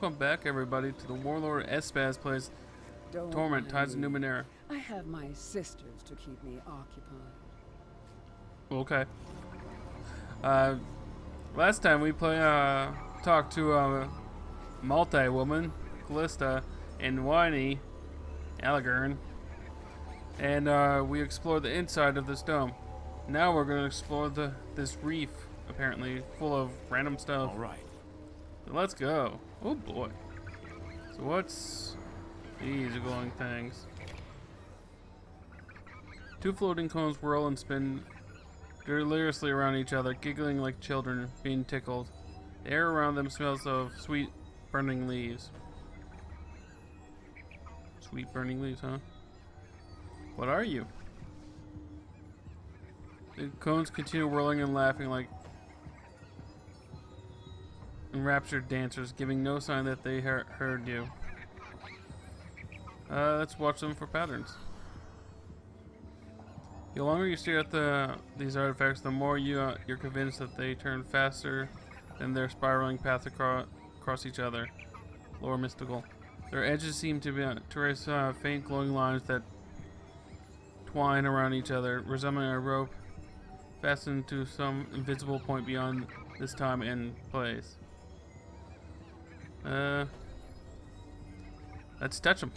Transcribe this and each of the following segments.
welcome back, everybody, to the Warlord of SBAS plays Torment, Tides of Numenera. I have my sisters to keep me occupied. Okay. Last time we talked to multi-woman, Callista, and Whiny, Alagern, and we explored the inside of this dome. Now we're going to explore this reef, apparently full of random stuff. All right. So let's go. Oh boy. So what's these glowing things? Two floating cones whirl and spin deliriously around each other, giggling like children being tickled. The air around them smells of sweet burning leaves. Sweet burning leaves, huh? What are you? The cones continue whirling and laughing like enraptured dancers, giving no sign that they heard you. Let's watch them for patterns. The longer you stare at these artifacts, the more you're convinced that they turn faster than their spiraling path across each other. Lore mystical. Their edges seem to trace faint glowing lines that twine around each other, resembling a rope fastened to some invisible point beyond this time and place. Let's touch them.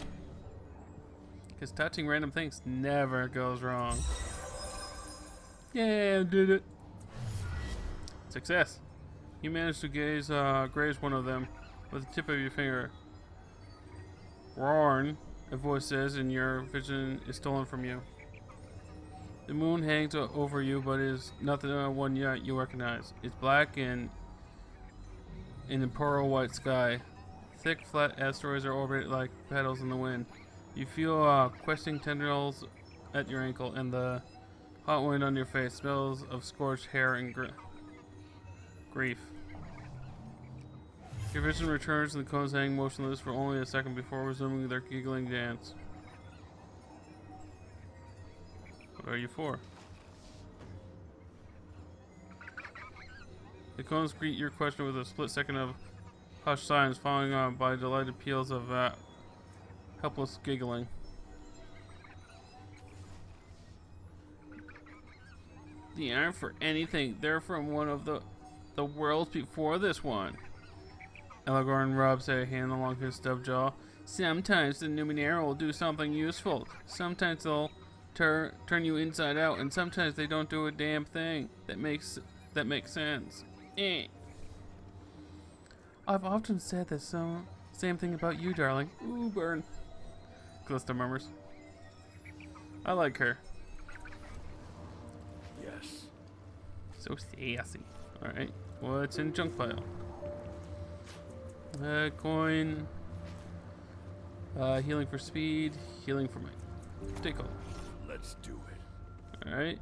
Because touching random things never goes wrong. Yeah, I did it. Success. You managed to graze one of them with the tip of your finger. Roarn, a voice says, and your vision is stolen from you. The moon hangs over you, but is not the one yet you recognize. It's black and in a pearl white sky. Thick, flat asteroids are orbited like petals in the wind. You feel questing tendrils at your ankle, and the hot wind on your face smells of scorched hair and grief. Your vision returns, and the cones hang motionless for only a second before resuming their giggling dance. What are you for? The cones greet your question with a split second of hushed silence, followed by delighted peals of helpless giggling. They aren't for anything. They're from one of the worlds before this one. Elagorn rubs a hand along his stub jaw. Sometimes the Numenera will do something useful. Sometimes they'll turn you inside out, and sometimes they don't do a damn thing that makes sense. Eh. I've often said the same thing about you, darling. Ooh, burn. Callista murmurs. I like her. Yes. So sassy. Alright, what's in junk pile? Coin. Healing for speed. Healing for my tickle. Let's do it. Alright.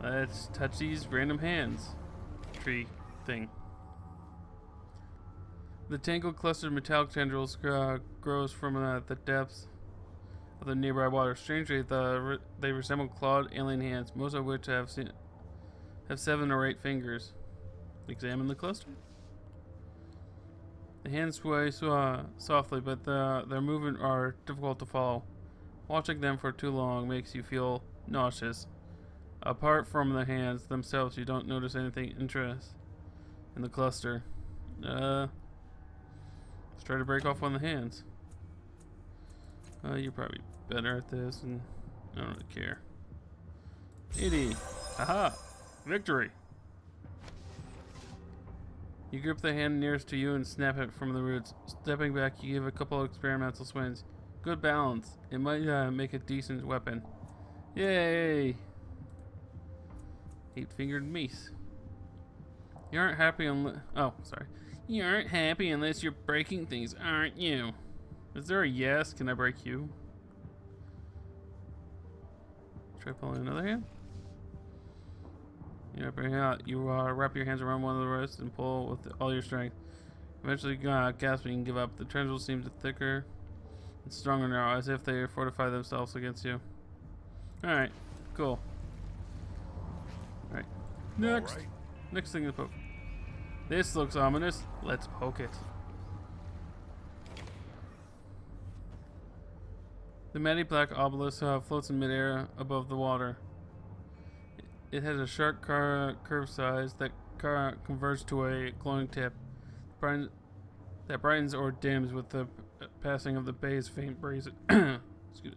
Let's touch these random hands. Tree thing. The tangled clustered metallic tendrils grows from the depths of the nearby water. Strangely, they resemble clawed alien hands, most of which have 7 or 8 fingers. Examine the cluster. The hands sway softly, but their movement are difficult to follow. Watching them for too long makes you feel nauseous. Apart from the hands themselves, you don't notice anything interesting in the cluster. Let's try to break off one of the hands. You're probably better at this, and I don't really care. 80. Haha! Victory! You grip the hand nearest to you and snap it from the roots. Stepping back, you give a couple of experimental swings. Good balance. It might make a decent weapon. Yay! 8-fingered mace. You aren't happy unless... Oh, sorry. You aren't happy unless you're breaking things, aren't you? Is there a yes? Can I break you? Try pulling another hand. You wrap your hands around one of the wrists and pull with all your strength. Eventually, gasping, you give up. The tendrils seem thicker and stronger now, as if they fortify themselves against you. Alright, cool. Alright, next. All right. Next thing to poke. This looks ominous. Let's poke it. The matty black obelisk floats in midair above the water. It has a sharp curved sides that converge to a glowing tip that brightens or dims with the passing of the bay's faint breezes. Excuse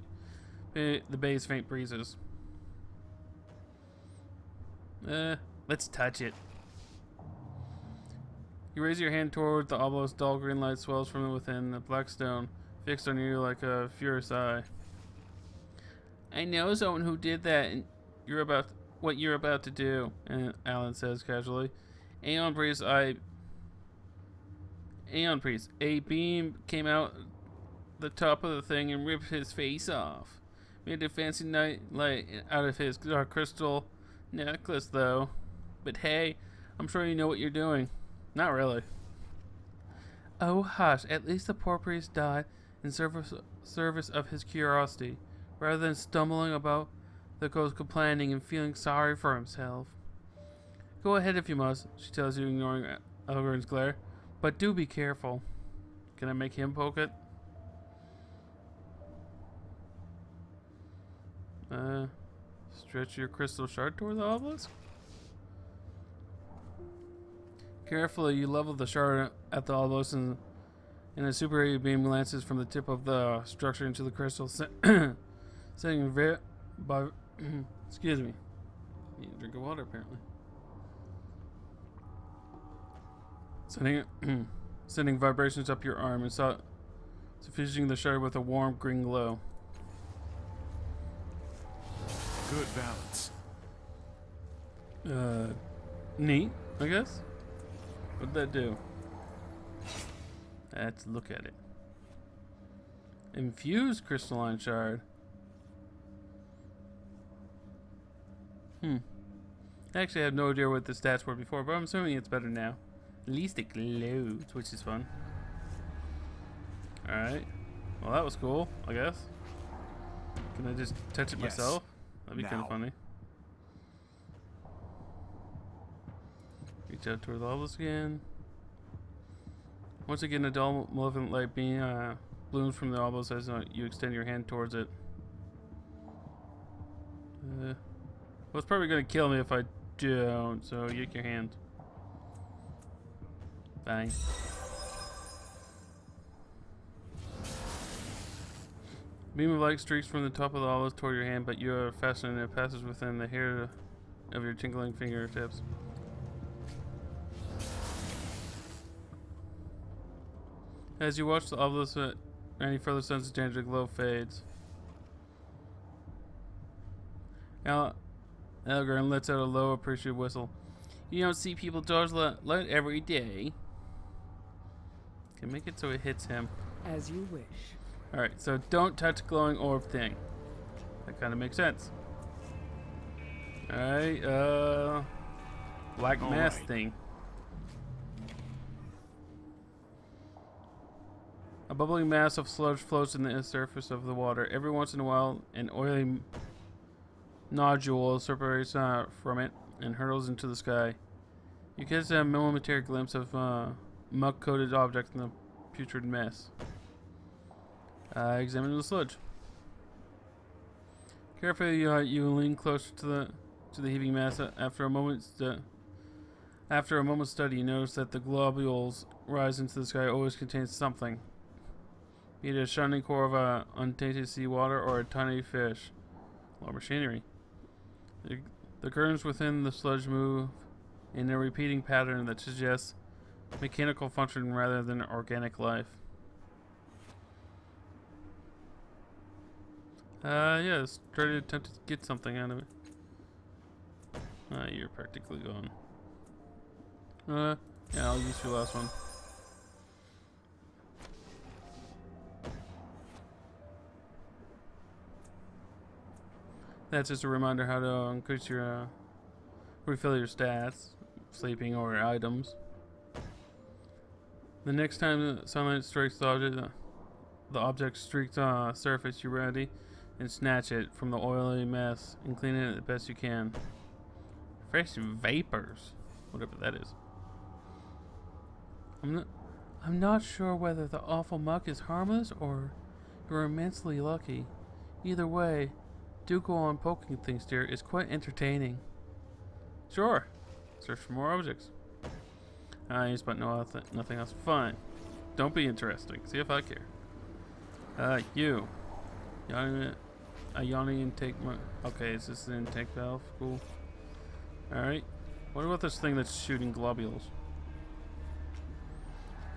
me. The bay's faint breezes. Let's touch it. You raise your hand toward the obelisk. Dull green light swells from within. The black stone fixed on you like a furious eye. I know someone who did that, and what you're about to do. And Alan says casually, Aeon Priest, a beam came out the top of the thing and ripped his face off. Made a fancy light out of his crystal necklace, though. But hey, I'm sure you know what you're doing. Not really. Oh, hush. At least the poor priest died in service of his curiosity, rather than stumbling about the ghost complaining and feeling sorry for himself. Go ahead if you must, she tells you, ignoring Elgrin's glare. But do be careful. Can I make him poke it? Stretch your crystal shard toward the obelisk? Carefully, you level the shard at the obelisk and a super heavy beam glances from the tip of the structure into the crystal, sending excuse me. Need a drink of water, apparently. Sending vibrations up your arm and suffusing the shard with a warm green glow. Good balance. Neat, I guess. What'd that do? Let's look at it. Infused crystalline shard. Actually, I have no idea what the stats were before, but I'm assuming it's better now. At least it glows, which is fun. Alright. Well, that was cool, I guess. Can I just touch it myself? That'd be kind of funny. Reach out toward the obelisk again. Once again, a dull, malevolent light beam blooms from the obelisk as you extend your hand towards it. Well, it's probably going to kill me if I don't, so yank your hand. Bang. Beam of light streaks from the top of the obelisk toward your hand, but you are faster and it passes within the hair of your tingling fingertips. As you watch the obelisk, any further sense of danger, glow fades. Elgrin lets out a low, appreciative whistle. You don't see people dodge light every day. Can make it so it hits him. As you wish. Alright, so don't touch glowing orb thing. That kind of makes sense. Alright, black mass thing. A bubbling mass of sludge floats in the surface of the water. Every once in a while, an oily nodule separates from it and hurtles into the sky. You catch a momentary glimpse of muck-coated object in the putrid mess. Examine the sludge. Carefully, you lean closer to the heaving mass. After a moment's study, you notice that the globules rise into the sky always contains something. Be it a shining core of untainted seawater or a tiny fish. Or machinery. The currents within the sludge move in a repeating pattern that suggests mechanical function rather than organic life. Yes, try to attempt to get something out of it. You're practically gone. Yeah, I'll use your last one. That's just a reminder how to increase your, refill your stats, sleeping or items. The next time the sunlight strikes the object streaked surface, you're ready and snatch it from the oily mess and clean it the best you can. Fresh vapors, whatever that is. I'm not sure whether the awful muck is harmless or you're immensely lucky. Either way, do go on poking things, dear. It's quite entertaining. Sure. Search for more objects. Yes, but nothing else. Fine. Don't be interesting. See if I care. You. A yawning intake. Okay, is this an intake valve? Cool. Alright. What about this thing that's shooting globules?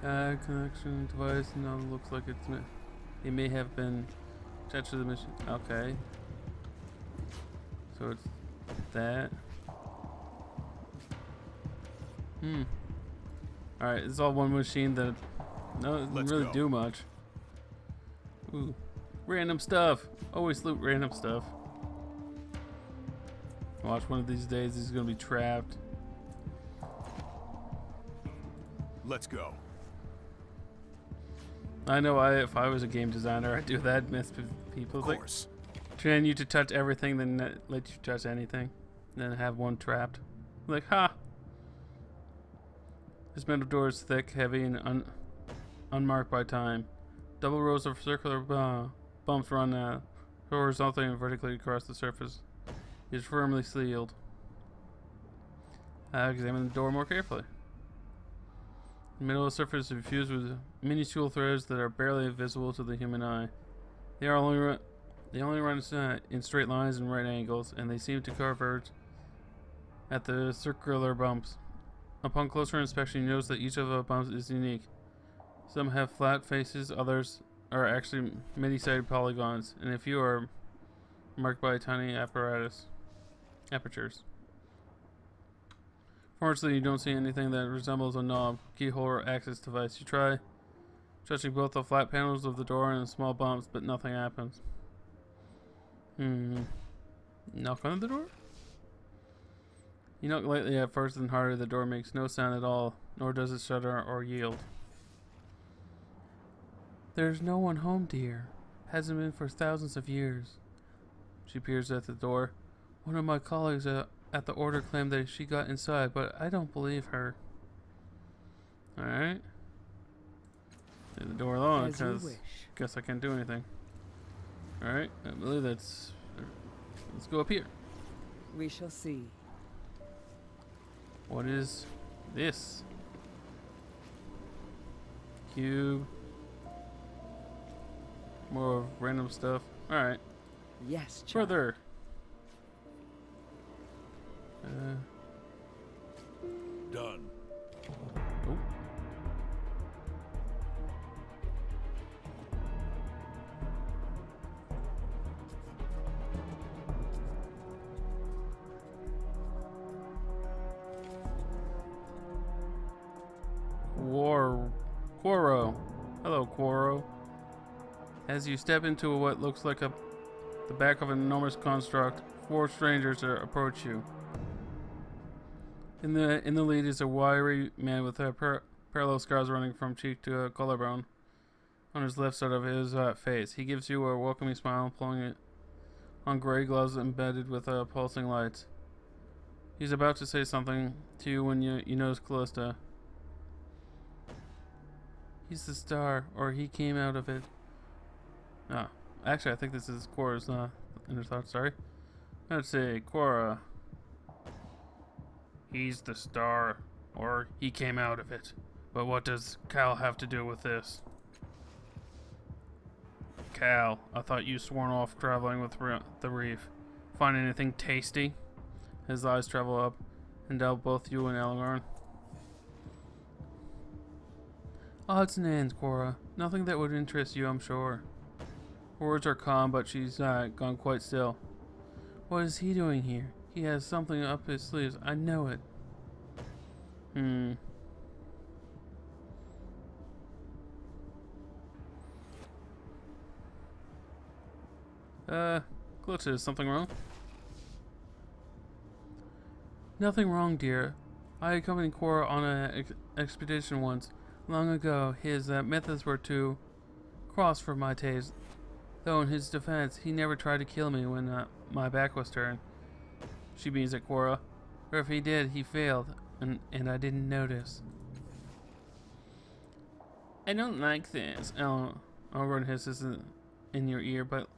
Connection device. No, looks like it may have been attached to the mission. Okay. So it's that. Alright, it's all one machine that doesn't really do much. Ooh. Random stuff. Always loot random stuff. Watch, one of these days he's gonna be trapped. Let's go. I know if I was a game designer, I'd do that. Mess with people. Of course. Like, train you to touch everything, then let you touch anything. Then have one trapped. Like, ha! This metal door is thick, heavy, and unmarked by time. Double rows of circular bumps run horizontally and vertically across the surface. It is firmly sealed. Examine the door more carefully. The middle of the surface is fused with minuscule threads that are barely visible to the human eye. They only run in straight lines and right angles, and they seem to converge at the circular bumps. Upon closer inspection, you notice that each of the bumps is unique. Some have flat faces, others are actually many-sided polygons, and a few are marked by tiny apertures. Fortunately, you don't see anything that resembles a knob, keyhole, or access device. You try touching both the flat panels of the door and the small bumps, but nothing happens. Knock on the door? You knock lightly at first and harder. The door makes no sound at all, nor does it shudder or yield. There's no one home, dear. Hasn't been for thousands of years. She peers at the door. One of my colleagues at the order claimed that she got inside, but I don't believe her. Alright. Leave the door alone, because guess I can't do anything. Alright, I believe that's... Let's go up here. We shall see. What is this? Cube. More random stuff. Alright. Yes, child. Further. Done. Oh. Quoro. Hello, Quoro. As you step into what looks like the back of an enormous construct, 4 strangers approach you. In the lead is a wiry man with parallel scars running from cheek to collarbone on his left side of his face. He gives you a welcoming smile, pulling it on gray gloves embedded with pulsing lights. He's about to say something to you when you notice Callista. He's the star, or he came out of it. Ah, actually, I think this is Cora's inner thought. Sorry. Let's say Cora. He's the star, or he came out of it. But what does Cal have to do with this? Cal, I thought you sworn off traveling with the reef. Find anything tasty? His eyes travel up and down both you and Elgorn. Odds and ends, Cora. Nothing that would interest you, I'm sure. Her words are calm, but she's gone quite still. What is he doing here? He has something up his sleeves. I know it. Glitch, is something wrong? Nothing wrong, dear. I accompanied Cora on an expedition once. Long ago, his methods were too cross for my taste. Though in his defense, he never tried to kill me when my back was turned. She beams at Cora. Or if he did, he failed, and I didn't notice. I don't like this. Elgorn hisses in your ear, but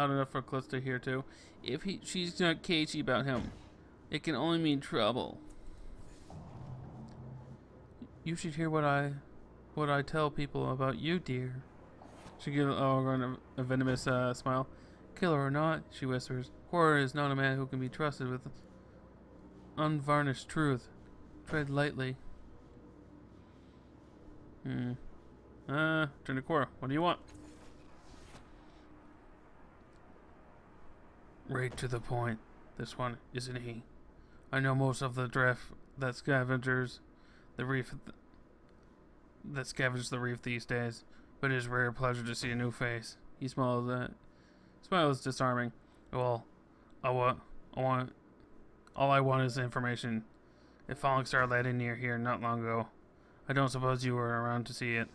loud enough for Cliff to hear too. If she's not cagey about him, it can only mean trouble. You should hear what I tell people about you, dear. She gives a venomous smile. Killer or not, she whispers, Horror is not a man who can be trusted with unvarnished truth. Tread lightly. Turn to Cora. What do you want? Right to the point. This one, isn't he? I know most of the draft that scavengers the reef that scavenge the reef these days, but it is a rare pleasure to see a new face. He smiles disarming. Well, all I want is information. A falling star landed near here not long ago. I don't suppose you were around to see it.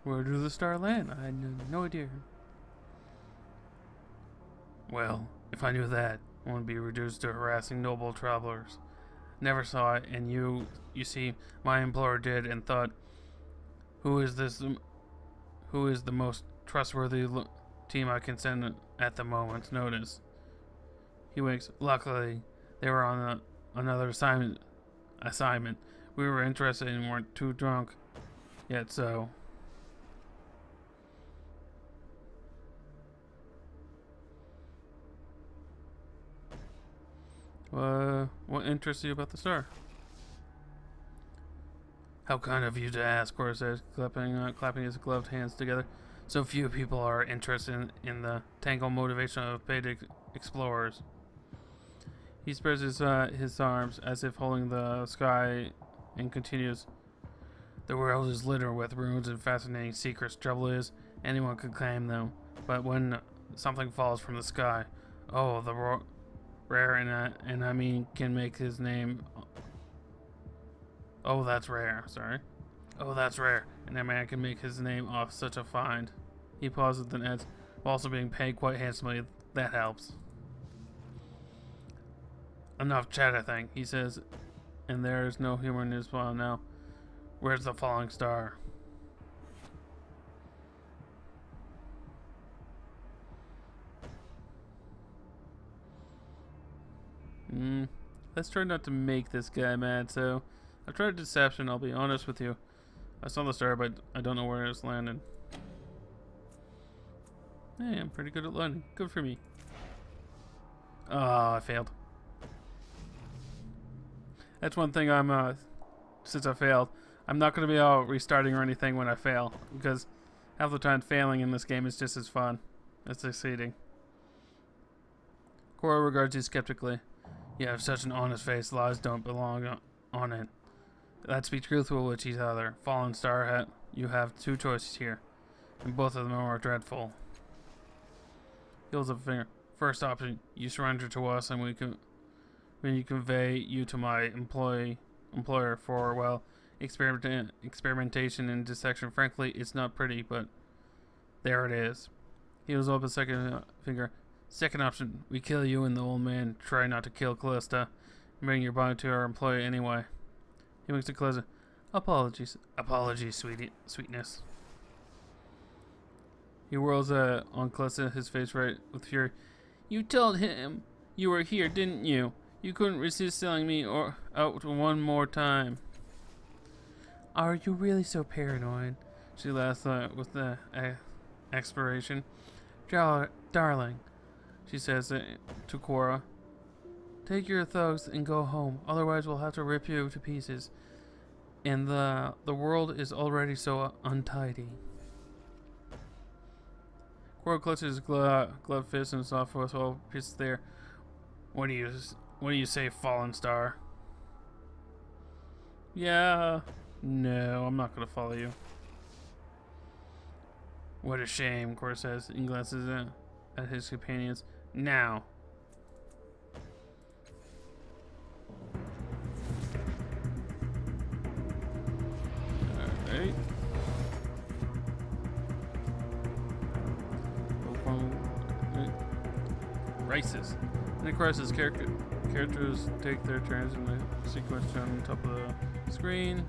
Where did the star land? I had no idea. Well, if I knew that, I wouldn't be reduced to harassing noble travelers. Never saw it, and you see, my employer did, and thought, who is the most trustworthy team I can send at the moment's notice? He winks. Luckily, they were on another assignment. We were interested and weren't too drunk yet, so. What interests you about the star? How kind of you to ask, Cora says, clapping his gloved hands together. So few people are interested in the tangled motivation of paid explorers. He spreads his arms as if holding the sky and continues. The world is littered with ruins and fascinating secrets. Trouble is, anyone could claim them. But when something falls from the sky, oh, the rare and I mean can make his name. Oh, that's rare. Sorry. Oh, that's rare. And a man can make his name off such a find. He pauses, then adds, while also being paid quite handsomely. That helps. Enough chat, I think, he says, and there is no humor in his smile now. Where's the falling star? Let's try not to make this guy mad, so I've tried deception, I'll be honest with you. I saw the star, but I don't know where it's landed. Hey, I'm pretty good at landing. Good for me. Oh, I failed. That's one thing since I failed, I'm not going to be out restarting or anything when I fail, because half the time failing in this game is just as fun as succeeding. Cora regards you skeptically. You have such an honest face, lies don't belong on it. Let's be truthful with each other. Fallen Star Hat, you have two choices here, and both of them are dreadful. He holds up a finger. First option, you surrender to us, and when you convey you to my employer for, well, experimentation and dissection. Frankly, it's not pretty, but there it is. He holds up a second finger. Second option, we kill you and the old man. Try not to kill Callista. Bring your body to our employee anyway. He winks to Callista. Apologies, sweetness. He whirls on Callista, his face red with fury. You told him you were here, didn't you? You couldn't resist selling me out one more time. Are you really so paranoid? She laughs with the expiration. Darling, she says to Cora, take your thugs and go home. Otherwise, we'll have to rip you to pieces. And the world is already so untidy. Cora clutches his gloved fist and soft voice while he's there. What do you say, Fallen Star? Yeah. No, I'm not gonna follow you. What a shame, Cora says, and glances at his companions. Now. Alright. crisis. In a crisis, characters take their turns in the sequence on top of the screen.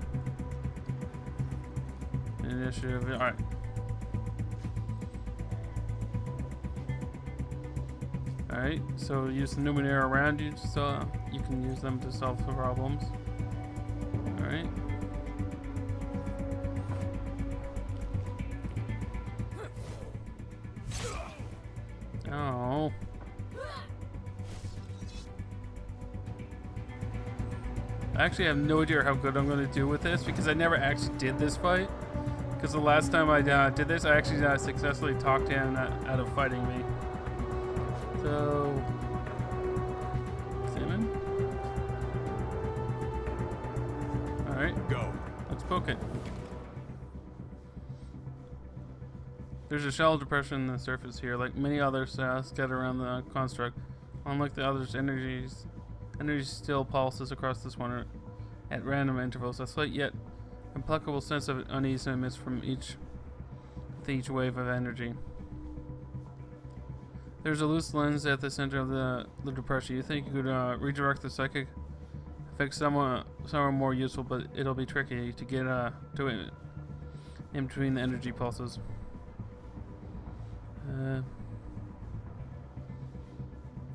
Initiative. All right. All right. So use the Numenera around you, so you can use them to solve the problems. All right. Oh. I actually have no idea how good I'm going to do with this because I never actually did this fight. Because the last time I did this, I actually successfully talked him out of fighting me. So, Salmon. All right, Go. let's poke it. There's a shallow depression in the surface here, like many others scattered around the construct. Unlike the others, energy still pulses across this one at random intervals. A slight yet implacable sense of unease emits from each wave of energy. There's a loose lens at the center of the depression. You think you could redirect the psychic effect somewhere more useful, but it'll be tricky to get to it in between the energy pulses.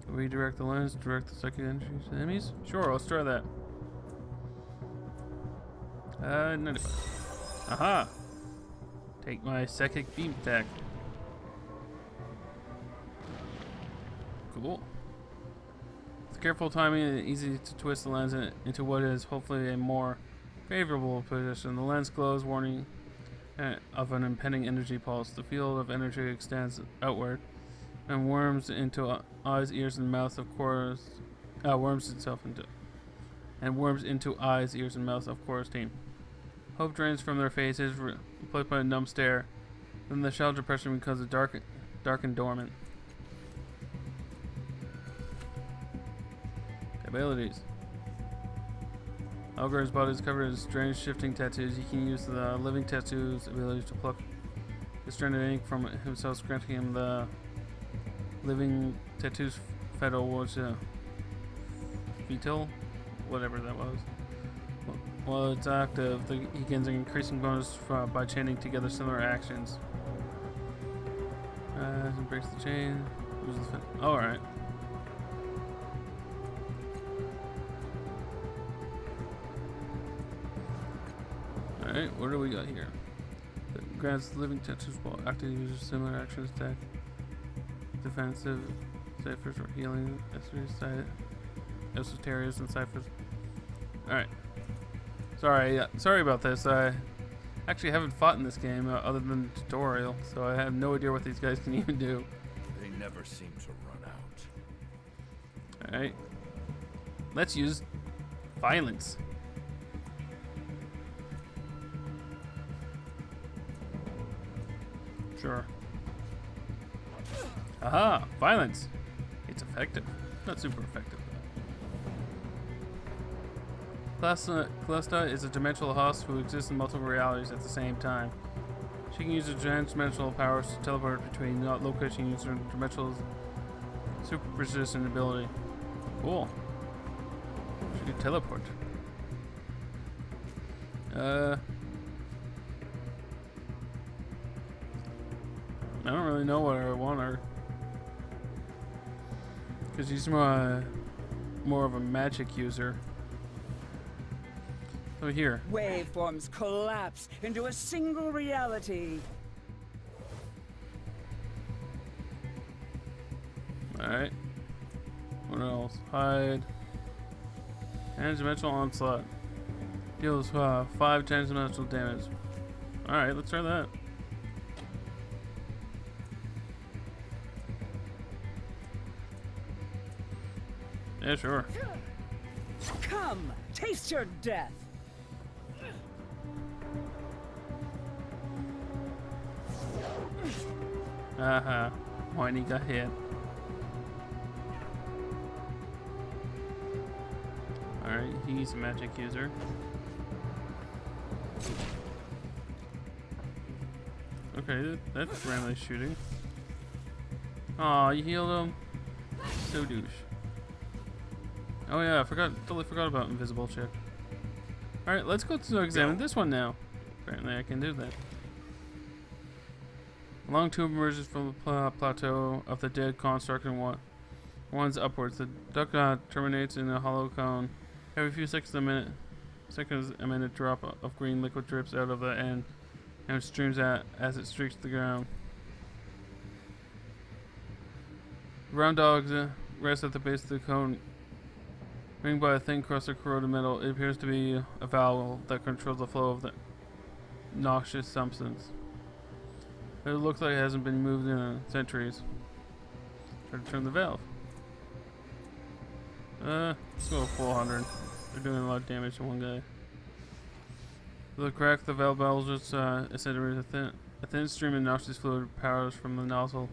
Redirect the lens, direct the psychic energy to enemies? Sure, let's try that. 95. Aha! Take my psychic beam attack. Cool. With careful timing, it's easy to twist the lens into what is hopefully a more favorable position. The lens glows, warning of an impending energy pulse. The field of energy extends outward and worms into eyes, ears, and mouth. Of course, worms into eyes, ears, and mouth of Cora's team. Hope drains from their faces, replaced by a numb stare. Then the shallow depression becomes dark and dormant. Abilities. Algor's body is covered in strange shifting tattoos. You can use the living tattoos ability to pluck the strand of ink from himself, granting him the living tattoos federal, which vital, whatever that was. While it's active, he gains an increasing bonus by chaining together similar actions. Breaks the chain. Alright. Alright, what do we got here? It grants living tattoos while active users similar actions attack. Defensive, ciphers, or healing, esoterias, and ciphers. Alright. Sorry about this. I actually haven't fought in this game other than the tutorial, so I have no idea what these guys can even do. They never seem to run out. Alright. Let's use violence. Sure. Aha! Violence! It's effective. Not super effective. Callista is a dimensional host who exists in multiple realities at the same time. She can use her transdimensional powers to teleport between locations using her dimensional super persistent ability. Cool. She can teleport. I don't really know what I want her. Because she's more of a magic user. So here. Waveforms collapse into a single reality. Alright. What else? Hide. Transdimensional onslaught. Deals 5 transdimensional damage. Alright, let's try that. Yeah, sure. Come, taste your death. Whiny got hit. Alright, he's a magic user. Okay, that's randomly shooting. Aw, you healed him. So douche. Oh yeah, totally forgot about invisible chick. Alright, let's go to examine this one now. Apparently I can do that. A long tube emerges from the plateau of the dead construct and runs upwards. The duct terminates in a hollow cone. Every few seconds a minute drop of green liquid drips out of the end and streams out as it streaks the ground. The round dogs rest at the base of the cone, ringed by a thin crust of corroded metal. It appears to be a valve that controls the flow of the noxious substance. It looks like it hasn't been moved in centuries. Try to turn the valve. Let's go 400. They're doing a lot of damage to one guy. With a crack, the valve bulges a thin stream of noxious fluid powers from the nozzle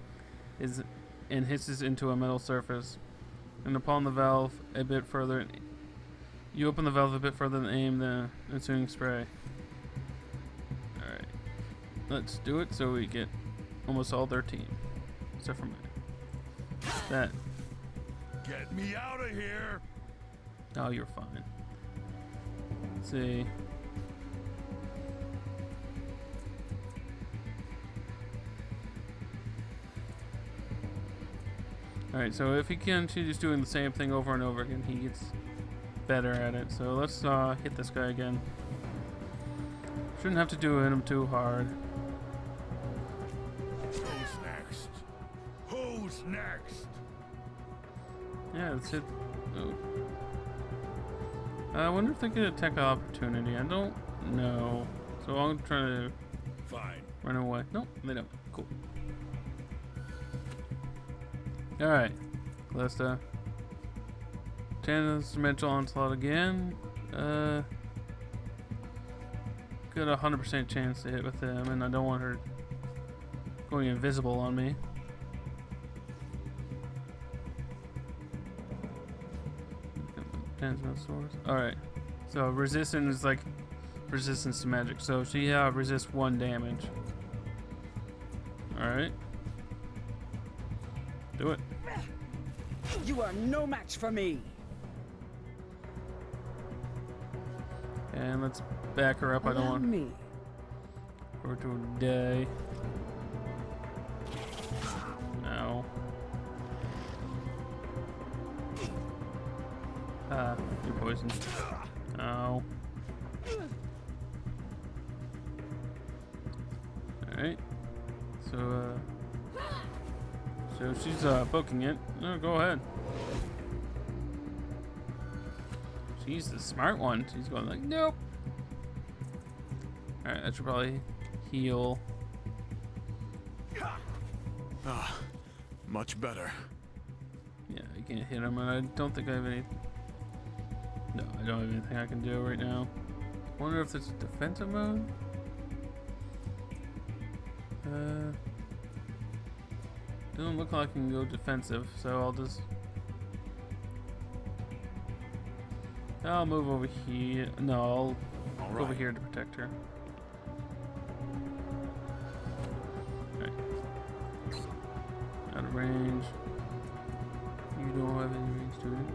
and hisses into a metal surface. And upon the valve a bit further, you open the valve a bit further and aim the ensuing spray. Alright. Let's do it so we get almost all their team. Except for me. That. Get me out of here! Oh, you're fine. Let's see. Alright, so if he continues doing the same thing over and over again, he gets better at it. So let's hit this guy again. Shouldn't have to do him too hard. Who's next? Who's next? Yeah, let's hit. Oh. I wonder if they get attack opportunity. I don't know. So I'm trying to Fine. run away. Nope, they don't. Cool. Alright. Callista. Dimensional onslaught again. Got a 100% chance to hit with them, and I don't want her going invisible on me. Alright. So resistance is like resistance to magic. So she resists 1 damage. Alright. Do it. You are no match for me. And let's back her up. I don't Allow want me. her to die. No. You're poisoned. Oh. Alright. So she's poking it. No, go ahead. She's the smart one. She's going like, nope. Alright, that should probably heal. Ah, much better. Yeah, I can't hit him, and I don't think I have any. No, I don't have anything I can do right now. Wonder if it's defensive mode? Doesn't look like I can go defensive, so I'll move over here. No, I'll go over here to protect her. Alright. Out of range. You don't have any range to it.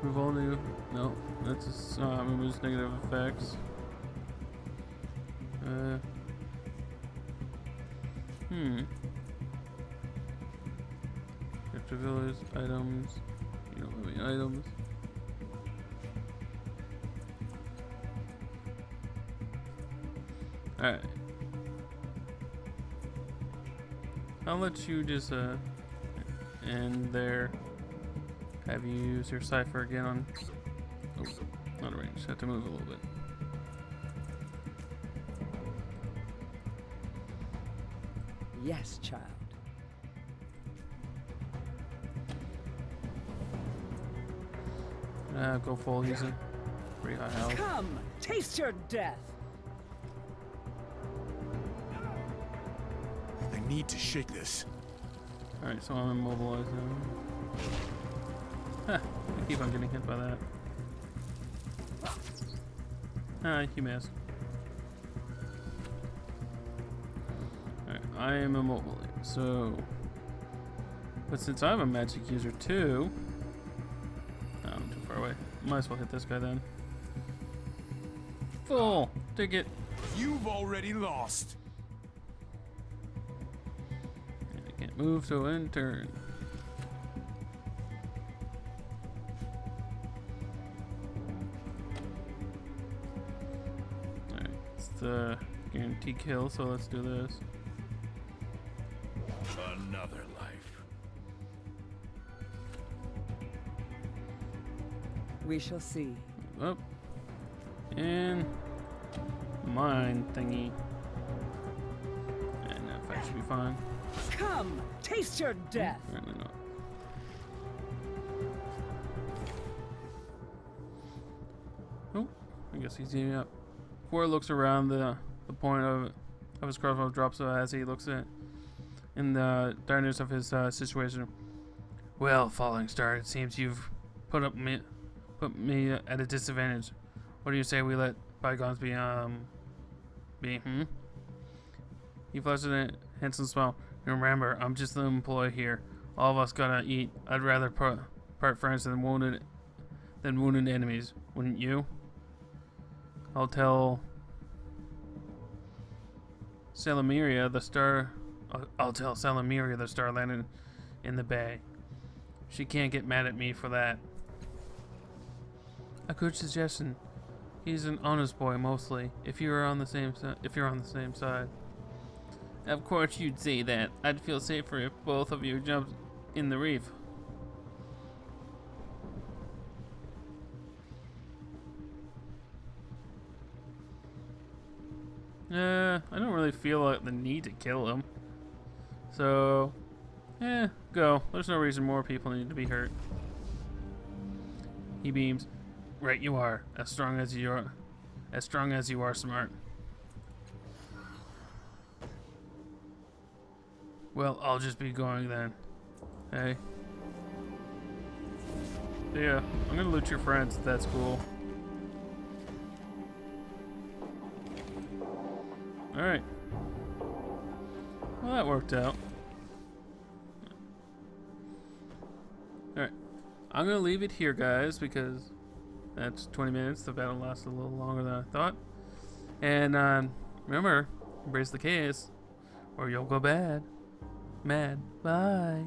Move all new. No, that's just removes negative effects. Village items. You don't have any items. Alright. I'll let you just end there. Have you use your cipher again on. Oh, not a range. Have to move a little bit. Yes, child. Go full. He's a pretty high health. Come, taste your death. I need to shake this. Alright, so I'm immobilized now. I keep on getting hit by that. You missed. Alright, I am immobile. So But since I'm a magic user too, oh, I'm too far away. Might as well hit this guy then. Full ticket. You've already lost. And I can't move, so in turn. Alright, it's the guaranteed kill, so let's do this. Another life. We shall see. Up. And mine thingy. And that fight should be fine. Come, taste your death. Apparently not. Oh, I guess he's eating up. Quor looks around the point of his crossbow drops as he looks at in the darkness of his situation. Well, Falling Star, it seems you've put me at a disadvantage. What do you say we let bygones be? He flashed a handsome smile. Remember, I'm just an employee here. All of us gotta eat. I'd rather part friends than wounded enemies, wouldn't you? I'll tell Salamiria the star. I'll tell Salamiria the star landed in the bay. She can't get mad at me for that. A good suggestion. He's an honest boy mostly. If you're on the same side. Of course you'd say that. I'd feel safer if both of you jumped in the reef. I don't really feel like the need to kill him. So, go. There's no reason more people need to be hurt. He beams. Right you are. As strong as you are smart. Well, I'll just be going then. Hey. Yeah, I'm gonna loot your friends. That's cool. Alright. Well, that worked out. Alright. I'm gonna leave it here, guys, because that's 20 minutes. The battle lasted a little longer than I thought. And remember, embrace the chaos, or you'll go mad. Bye.